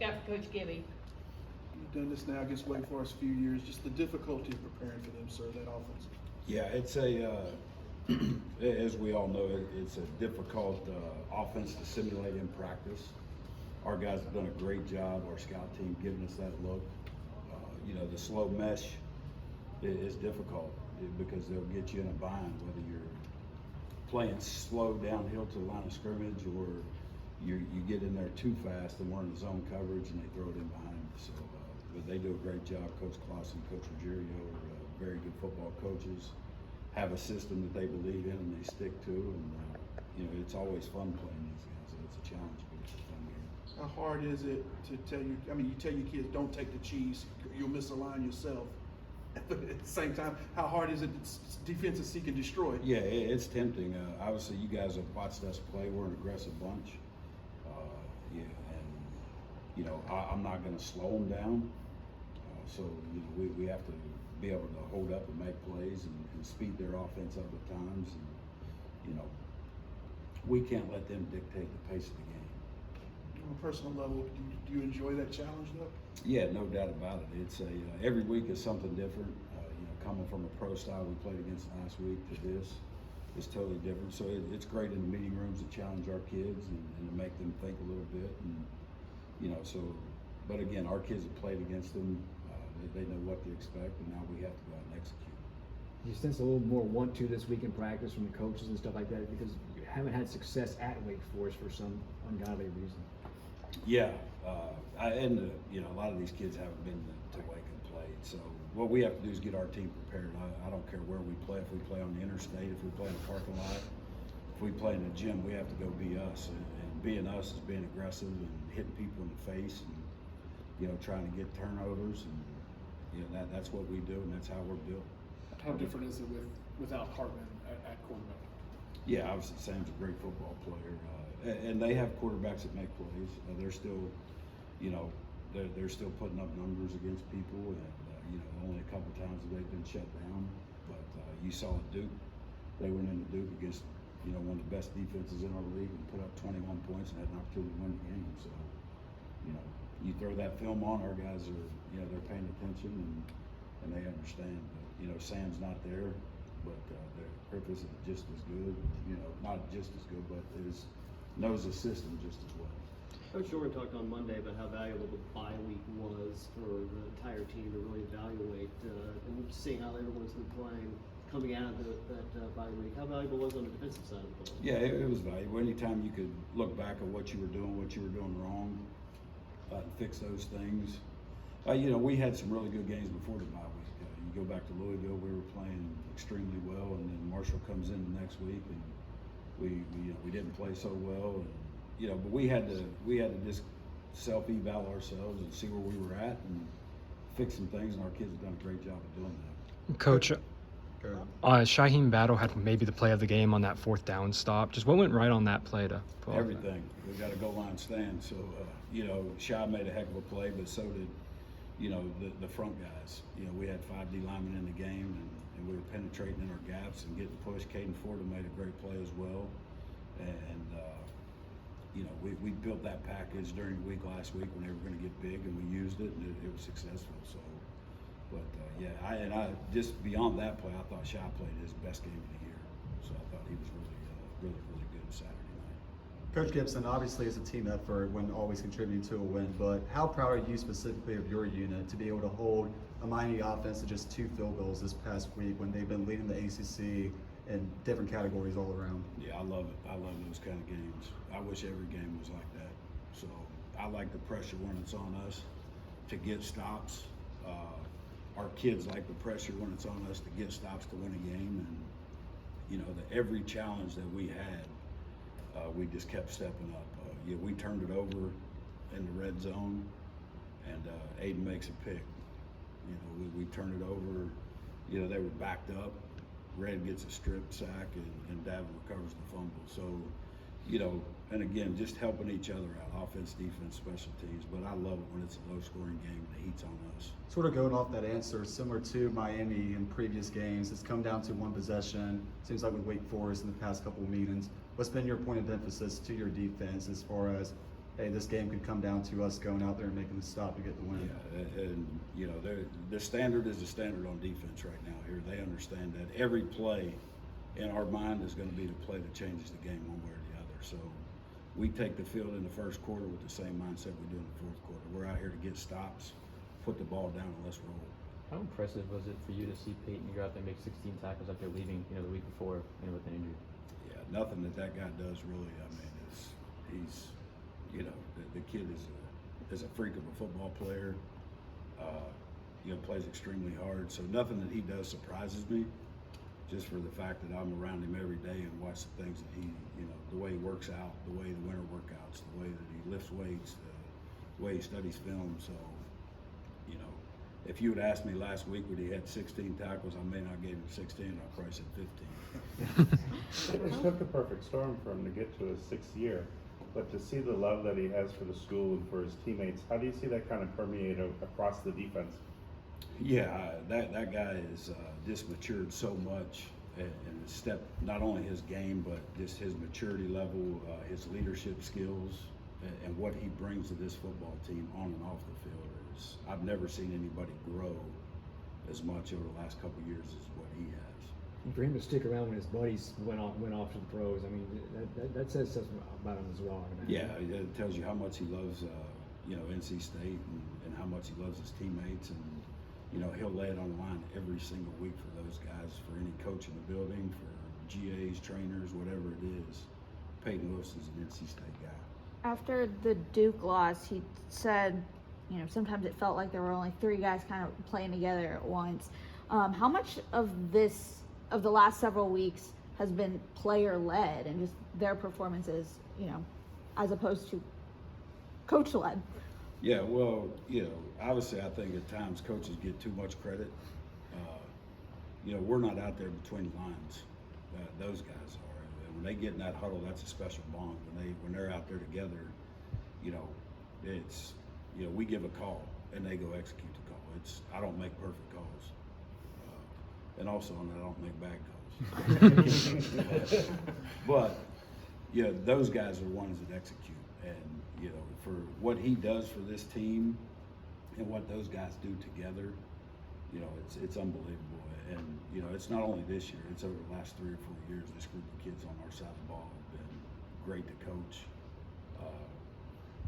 got for Coach Gibby? You've done this now against Wake Forest a few years. Just the difficulty of preparing for them, sir, that offense. Yeah, it's as we all know, it's a difficult offense to simulate in practice. Our guys have done a great job, our scout team, giving us that look. The slow mesh is difficult because they'll get you in a bind, whether you're playing slow downhill to the line of scrimmage or you get in there too fast and we're in the zone coverage and they throw it in behind. So, but they do a great job. Coach Clausen, Coach Ruggiero are very good football coaches, have a system that they believe in and they stick to. And, it's always fun playing these guys. It's a challenge, but it's a fun game. How hard is it to tell you, you tell your kids, don't take the cheese, you'll miss a line yourself. But at the same time, how hard is it defense to seek and destroy? Yeah, it's tempting. Obviously, you guys have watched us play. We're an aggressive bunch. I'm not going to slow them down. So we have to be able to hold up and make plays and speed their offense up at times. And we can't let them dictate the pace of the game. On a personal level, do you enjoy that challenge though? Yeah, no doubt about it. It's every week is something different. Coming from a pro style we played against last week to this is totally different. So it's great in the meeting rooms to challenge our kids and to make them think a little bit. And but again, our kids have played against them. They know what to expect, and now we have to go out and execute. You sense a little more want to this week in practice from the coaches and stuff like that because you haven't had success at Wake Forest for some ungodly reason. Yeah, a lot of these kids haven't been to Wake and played. So what we have to do is get our team prepared. I don't care where we play. If we play on the interstate, if we play in a parking lot, if we play in a gym, we have to go be us. And being us is being aggressive and hitting people in the face and trying to get turnovers. And that's what we do, and that's how we're built. How different is it without Hartman at quarterback? Yeah, obviously Sam's a great football player, and they have quarterbacks that make plays. They're still, they're still putting up numbers against people, and only a couple times have they been shut down. But you saw at Duke, they went into Duke against one of the best defenses in our league and put up 21 points and had an opportunity to win the game. So you throw that film on, our guys are they're paying attention and they understand. But Sam's not there, but Griffiths is just as good. Not just as good, but knows the system just as well. Coach Jordan talked on Monday about how valuable the bye week was for the entire team to really evaluate and seeing how everyone's been playing coming out of that bye week. How valuable was it on the defensive side of the ball? Yeah, it was valuable. Anytime you could look back at what you were doing wrong, and fix those things. We had some really good games before the bye week. You go back to Louisville, we were playing extremely well, and then Marshall comes in the next week, and we didn't play so well, and but we had to just self-eval ourselves and see where we were at and fix some things, and our kids have done a great job of doing that. Coach, Shaheen Battle had maybe the play of the game on that 4th down stop. Just what went right on that play to pull everything? We got a goal line stand, so Shah made a heck of a play, but so did the front guys. We had 5 D linemen in the game, and we were penetrating in our gaps and getting pushed. Caden Fordham made a great play as well, and we built that package during the week last week when they were going to get big, and we used it, and it was successful. So, but I just beyond that play, I thought Shah played his best game of the year. So I thought he was really good Saturday night. Coach Gibson, obviously it's a team effort when always contributing to a win, but how proud are you specifically of your unit to be able to hold a Miami offense to just 2 field goals this past week when they've been leading the ACC in different categories all around? Yeah, I love it. I love those kind of games. I wish every game was like that. So I like the pressure when it's on us to get stops. Our kids like the pressure when it's on us to get stops to win a game, and every challenge that we had, we just kept stepping up. We turned it over in the red zone, and Aiden makes a pick. We turn it over. They were backed up. Red gets a strip sack, and Davin recovers the fumble. So, and again, just helping each other out, offense, defense, special teams. But I love it when it's a low-scoring game and the heat's on us. Sort of going off that answer, similar to Miami in previous games, it's come down to one possession. Seems like with Wake Forest in the past couple of meetings. What's been your point of emphasis to your defense as far as, hey, this game could come down to us going out there and making the stop to get the win. Yeah, and you know, the standard is the standard on defense right now here. They understand that every play in our mind is going to be the play that changes the game one way or the other. So we take the field in the first quarter with the same mindset we do in the fourth quarter. We're out here to get stops, put the ball down, and let's roll. How impressive was it for you to see Peyton go out there and make 16 tackles after leaving, the week before, with an injury? Yeah, nothing that guy does really. I mean, he's the kid is a freak of a football player. Plays extremely hard. So nothing that he does surprises me. Just for the fact that I'm around him every day and watch the things that he, the way he works out, the way the winter workouts, the way that he lifts weights, the way he studies film. So, if you had asked me last week when he had 16 tackles, I may not give him 16. I probably said 15. It took a perfect storm for him to get to his 6th year, but to see the love that he has for the school and for his teammates, how do you see that kind of permeate across the defense? Yeah, that guy is just matured so much and step, not only his game, but just his maturity level, his leadership skills, and what he brings to this football team on and off the field. I've never seen anybody grow as much over the last couple of years as what he has. And for him to stick around when his buddies went off to the pros, I mean, that says something about him as well. Yeah, it tells you how much he loves, NC State and how much he loves his teammates, and he'll lay it on the line every single week for those guys, for any coach in the building, for GAs, trainers, whatever it is. Peyton Wilson's an NC State guy. After the Duke loss, he said, sometimes it felt like there were only 3 guys kind of playing together at once. How much of the last several weeks has been player-led and just their performances, as opposed to coach-led? Yeah, well, obviously I think at times coaches get too much credit. We're not out there between the lines. Those guys are. And when they get in that huddle, that's a special bond. When they're out there together, it's we give a call and they go execute the call. I don't make perfect calls, and also I don't make bad calls. But those guys are the ones that execute, and for what he does for this team and what those guys do together, it's unbelievable. And it's not only this year; it's over the last 3 or 4 years. This group of kids on our side of the ball have been great to coach.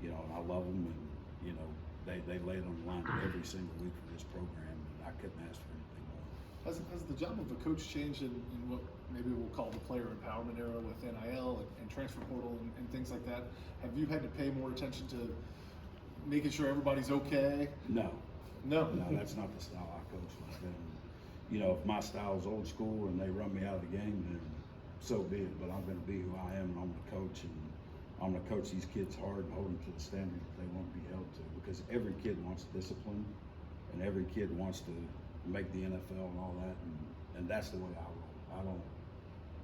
And I love them, and they lay it on the line every single week for this program, and I couldn't ask for anything more. Has the job of a coach changed in what maybe we'll call the player empowerment era with NIL and transfer portal and things like that? Have you had to pay more attention to making sure everybody's okay? No, No, that's not the style I coach with. And, if my style is old school and they run me out of the game, then so be it. But I'm going to be who I am, and I'm going to coach, and I'm going to coach these kids hard and hold them to the standard that they want to be held to. Because every kid wants discipline, and every kid wants to make the NFL and all that, and that's the way I roll.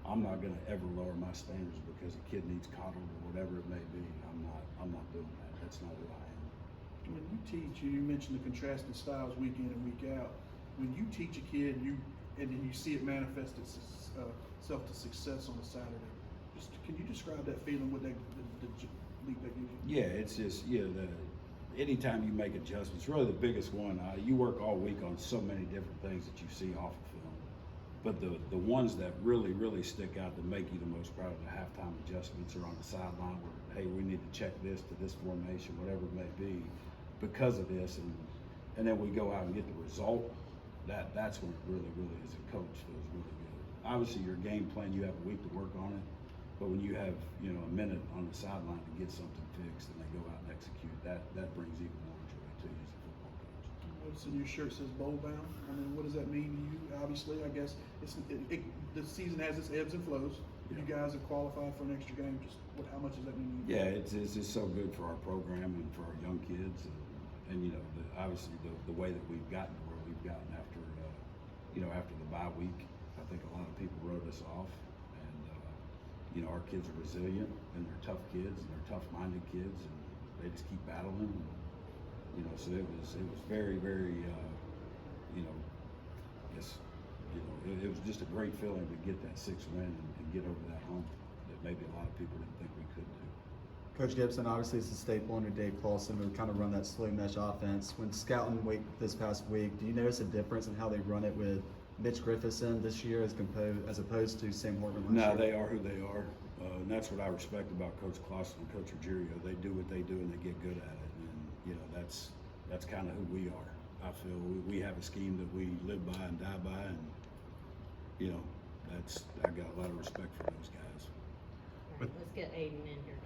I'm not going to ever lower my standards because a kid needs coddled or whatever it may be. I'm not doing that. That's not who I am. When you teach, you mentioned the contrasting styles week in and week out. When you teach a kid, and then you see it manifest itself to success on a Saturday, can you describe that feeling with the league that gives you? Yeah, it's just anytime you make adjustments, really the biggest one. You work all week on so many different things that you see off of film, but the ones that really stick out that make you the most proud of the halftime adjustments are on the sideline where, hey, we need to check this to this formation, whatever it may be, because of this, and then we go out and get the result. That's when it really as a coach feels really good. Obviously, your game plan, you have a week to work on it, but when you have a minute on the sideline to get something fixed and they go out and execute, that brings even more joy to you as a football coach. What's in your shirt says bowl bound? I mean, what does that mean to you? Obviously, I guess the season has its ebbs and flows. Yeah. You guys have qualified for an extra game. How much does that mean to you? Yeah, it's just so good for our program and for our young kids, and obviously the way that we've gotten to where we've gotten after after the bye week. I think a lot of people wrote us off, and our kids are resilient, and they're tough kids, and they're tough-minded kids, and they just keep battling. And, so it was very, very, it was just a great feeling to get that 6th win and get over that hump that maybe a lot of people didn't think we could do. Coach Gibson, obviously it's a staple under Dave Clawson to kind of run that slow mesh offense. When scouting this past week, do you notice a difference in how they run it with Mitch Griffithson this year as opposed to Sam Hartman last No, year? they are who they are. And that's what I respect about Coach Clawson and Coach Ruggiero. They do what they do and they get good at it. And, you know, that's kind of who we are. I feel we have a scheme that we live by and die by. And, you know, I got a lot of respect for those guys. Let's get Aiden in here.